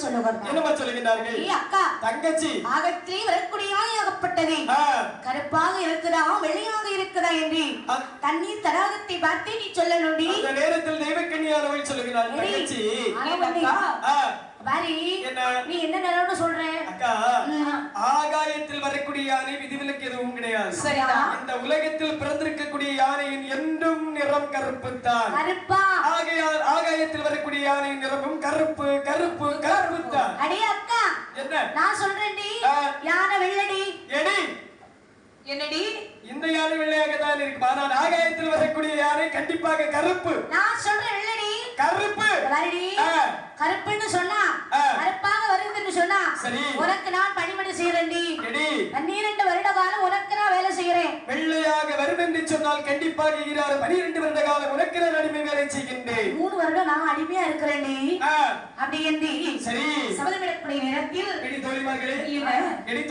சொல்லுகிறார்கள். என்னமா சொல்லுகிறார்கள்? அக்கா தங்கச்சி ஆகத்திலே வரக்கூடிய ஆகப்பட்டது கருப்பாக இருக்குதா வெள்ளையாக இருக்குதா என்று தண்ணீர் தடாகத்தை பார்த்து நீ சொல்லணும். அந்த நேரத்தில் தெய்வக்கன்னியானவள் சொல்லுகிறாள், தங்கச்சி நீ என்ன நிலவுன்னு சொல்ற? அக்கா, ஆகாயத்தில் வரக்கூடிய யானை விதிவிலக்கு எதுவும் கிடையாது. இந்த உலகத்தில் பிறந்திருக்கக்கூடிய யானையின் என்றும் நிறம் கருப்பு தான். ஆகையால் ஆகாயத்தில் வரக்கூடிய யானையின் நிறமும் கருப்பு கருப்பு கருப்பு தான். அடே அக்கா, என்ன நான் சொல்றேன், யானை வெள்ளடி. எடி என்னடி? இந்த யானை வெள்ளையாக தான் இருக்கு. ஆனால் ஆகாயத்தில் வரக்கூடிய யானை கண்டிப்பாக கருப்பு. நான் சொல்றேன் வெள்ளடி கருப்பு. கருப்புன்னு சொன்னா கருப்பாக வருதுன்னு சொன்னா உனக்கு நான் பணிமணி செய்யறேன்டி. 12 வருட காலம் உனக்கு நான் வேலை செய்யறேன். வெள்ளையாக வரும் என்று சொன்னால் கண்டிப்பாக 12 வருட காலம் உனக்கு நான் அடிமை வேலை செய்கின்றேன். 3 வருடம் நான் அடிமையா இருக்கிறேன்டி. அப்படி என்று சரி சபதமிடக்கூடிய நேரத்தில் எடி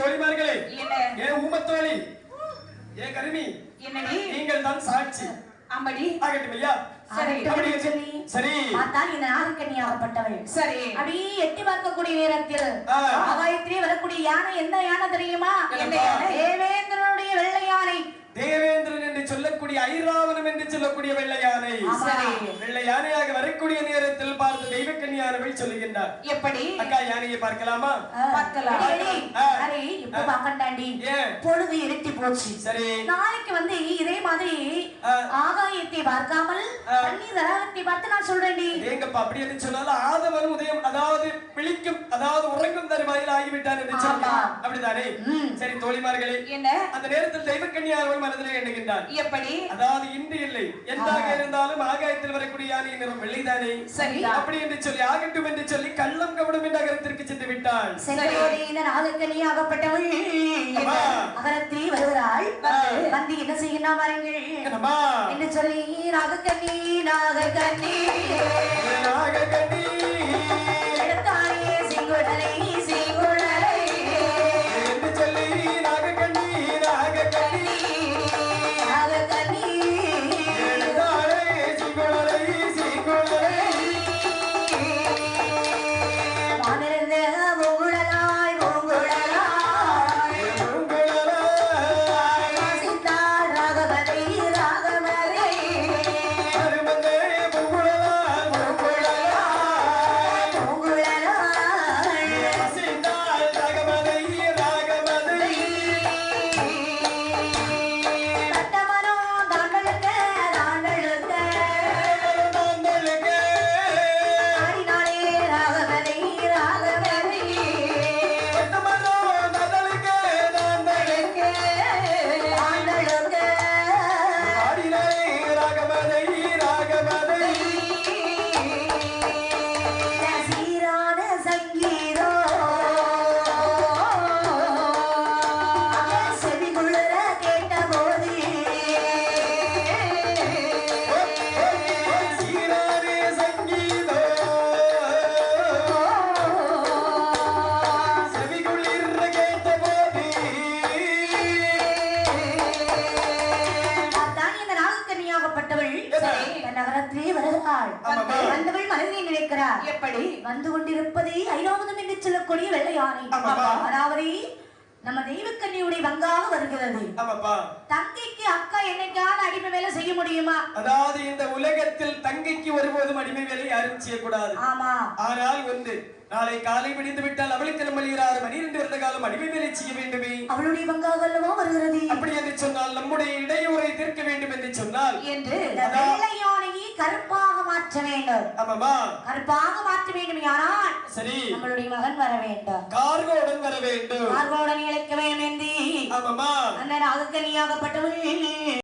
தோழிமார்களே ஏ ஊமத்தோழி ஏ கருமி என்னடி நீங்கள் தான் சாட்சி. அம்படி ஆகட்டும் ஐயா. சரி சரி பார்த்தால் இந்த நாகக்கன்னியாகப்பட்டவள் சரி அப்படி எட்டி பார்க்கக்கூடிய நேரத்தில் ஆகாயத்திலே வரக்கூடிய யானை எந்த யானை தெரியுமா? தேவேந்திரனுடைய வெள்ளை யானை. தேவேந்திரன் என்று சொல்லக்கூடிய ஐராவணம் என்று சொல்லக்கூடிய வெள்ளை யானை. வெள்ளை யானையாக வரக்கூடிய நேரத்தில் பார்த்து தெய்வக்கன்னியானவள் சொல்லுகின்றார். எப்படி அக்கா யானையை பார்க்கலாமா? பார்க்கலாம். இப்ப பார்க்கண்டாண்டி பொழுது இருட்டி போச்சு. சரி நாளைக்கு வந்து இதே மாதிரி ஆகாயத்தை பார்க்காமல் தண்ணீர் தடாகத்தை பார்த்து நான் சொல்றேன். ஏங்கப்பா அப்படி என்று சொன்னாலும் ஆதவன் உதயம் அதாவது விழிக்கும் அதாவது உறங்கும் தருவாயில் ஆகிவிட்டான் என்று சொல்லலாம். அப்படித்தானே? சரி தோழிமார்களே என்ன அந்த நேரத்தில் தெய்வக்கன்னியானவள் மனதிலே எண்ணுகின்றார். எப்படி? அதாவது இன்று இல்லை எந்தாக இருந்தாலும் ஆகாயத்தில் வரக்கூடிய யானை நிறம் வெள்ளைதானே. சரி அப்படி என்று சொல்லி ஆகட்டும் என்று சொல்லி கள்ளம் கபடம் என்ற நகரத்திற்கு சென்று விட்டாள். இந்த நாகக்கன்னியாகப்பட்டவள் நகரத்தில் வருகிறாள். வந்து என்ன செய்யலாம் பாருங்கள் என்று சொல்லி நாகக்கன்னி நாகக்கன்னி நாகக்கன்னி எடுத்தாயே செங்குடலை செங்குடலை என்று சொல்லி நாகக்கன்னி நாகக்கன்னி நாகக்கன்னி எடுத்தாயே செங்குடலை செங்குடலை வானிருந்த பூங்குழலாய் பூங்குழலாய் பூங்குழலாய் வாசித்தாள் ராகவதை ராகவதை அருமந்தே பூங்குழலாய் பூங்குழலாய் பூங்குழலாய் வாசித்தாள் ராகவதை ராகவதை தட்டமனோ தாண்டழுக்க தாண்டழுக்க தாண்டழுக்க ஆடினாளே ராகவதை ராகவதை தட்டமனோ தாண்டழுக்க தாண்டழுக்க தாண்டழுக்க ஆடினாளே ராகவதை ராகவதை சீரான சங்கீதோ செவிகுளிர கேட்டபோது சீராரே சங்கீதோ செவிகுளிர கேட்டபோது அதான் இந்த நாகக்கன்னியாகப்பட்டவள் தன் நகரத்திலே வருகிறாள். ஆமாம்மா. வந்தவள் மனதிலே நினைக்கிறார். எப்படி வந்து கொண்டிருப்பதே ஐராவதம் என்று சொல்லக்கூடிய வெள்ளை யானை. ஆமாம்மா. அதாவது நம்ம தெய்வக்கன்னியுடைய பங்காக வருகிறது. ஆமாப்பா தங்கைக்கு அக்கா என்னைக்காவது அடிமை வேலை செய்ய முடியுமா? அதாவது இந்த உலகத்தில் தங்கைக்கு ஒருபோதும் அடிமை வேலை யாரும் செய்யக்கூடாது. ஆமா. ஆனால் ஒன்று நாளை காலை விடிந்து விட்டால் அவளுக்கு நம்ம 12 வருட காலம் அடிமை வேலை செய்ய வேண்டுமே. அவளுடைய பங்காக அல்லவா வருகிறது. அப்படி என்று சொன்னால் நம்முடைய இடையூறை தீர்க்க வேண்டும் என்று சொன்னால் என்று வெள்ளை யானையை கருப்பாக மாற்ற வேண்டும். ஆமாமா கருப்பாக மாற்ற வேண்டும். யாரால்? சரி நம்மளுடைய மகன் வர வேண்டும். கார்கோடன் வர வேண்டும். கார்கோடன் இழைக்க வேண்டும் என்று ஆமாமா அந்த நாகக்கன்னியாகப்பட்டவள்